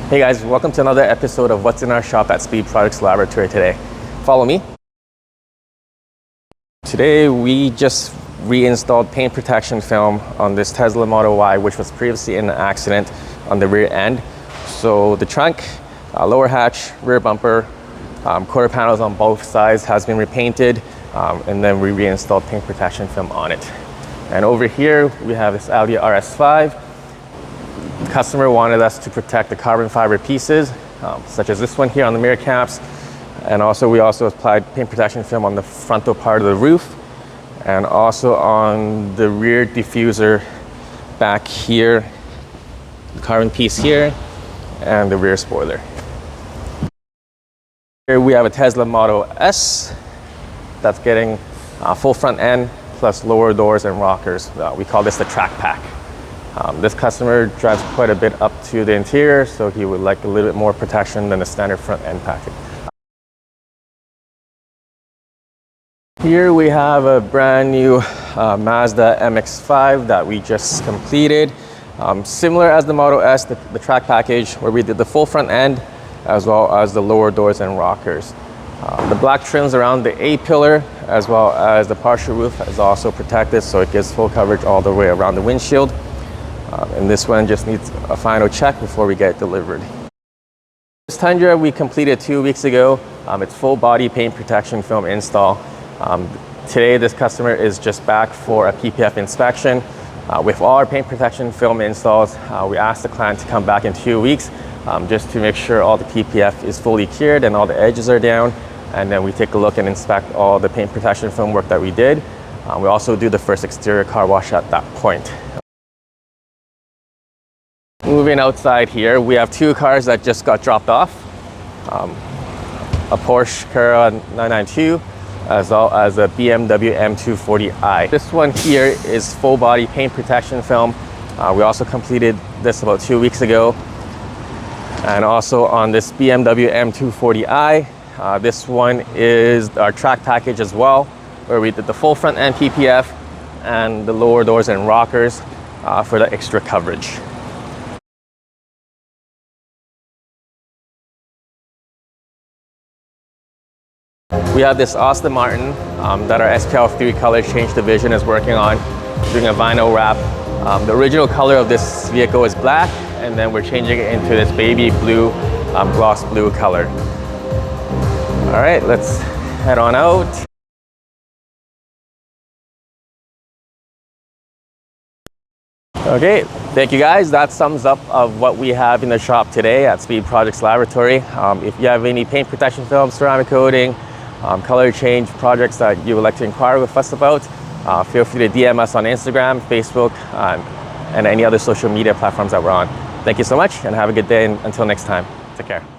Hey guys, welcome to another episode of What's in Our Shop at Speed Products Laboratory today. Follow me. Today we just reinstalled paint protection film on this Tesla Model Y, which was previously in an accident on the rear end. So the trunk, lower hatch, rear bumper, quarter panels on both sides has been repainted, and then we reinstalled paint protection film on it. And over here we have this Audi RS5. The customer wanted us to protect the carbon fiber pieces, such as this one here on the mirror caps. And also we also applied paint protection film on the frontal part of the roof and also on the rear diffuser back here, the carbon piece here, and the rear spoiler. Here we have a Tesla Model S that's getting full front end plus lower doors and rockers. We call this the track pack. This customer drives quite a bit up to the interior, so he would like a little bit more protection than the standard front end package. Here we have a brand new Mazda MX5 that we just completed. Similar as the Model S, the track package, where we did the full front end as well as the lower doors and rockers. The black trims around the A-pillar as well as the partial roof is also protected, so it gives full coverage all the way around the windshield. And this one just needs a final check before we get it delivered. This Tundra we completed 2 weeks ago. It's full body paint protection film install. Today this customer is just back for a PPF inspection. With all our paint protection film installs, we asked the client to come back in 2 weeks just to make sure all the PPF is fully cured and all the edges are down. And then we take a look and inspect all the paint protection film work that we did. We also do the first exterior car wash at that point. Moving outside here, we have two cars that just got dropped off. A Porsche Carrera 992 as well as a BMW M240i. This one here is full body paint protection film. We also completed this about 2 weeks ago. And also on this BMW M240i, this one is our track package as well, where we did the full front end PPF and the lower doors and rockers for the extra coverage. We have this Aston Martin that our SPL3 color change division is working on, doing a vinyl wrap. The original color of this vehicle is black, and then we're changing it into this baby blue, gloss blue color. All right, let's head on out. Okay, thank you guys. That sums up of what we have in the shop today at Speed Products Laboratory. If you have any paint protection film, ceramic coating, color change projects that you would like to inquire with us about, feel free to DM us on Instagram, Facebook, and any other social media platforms that we're on. Thank you so much and have a good day, and until next time, take care.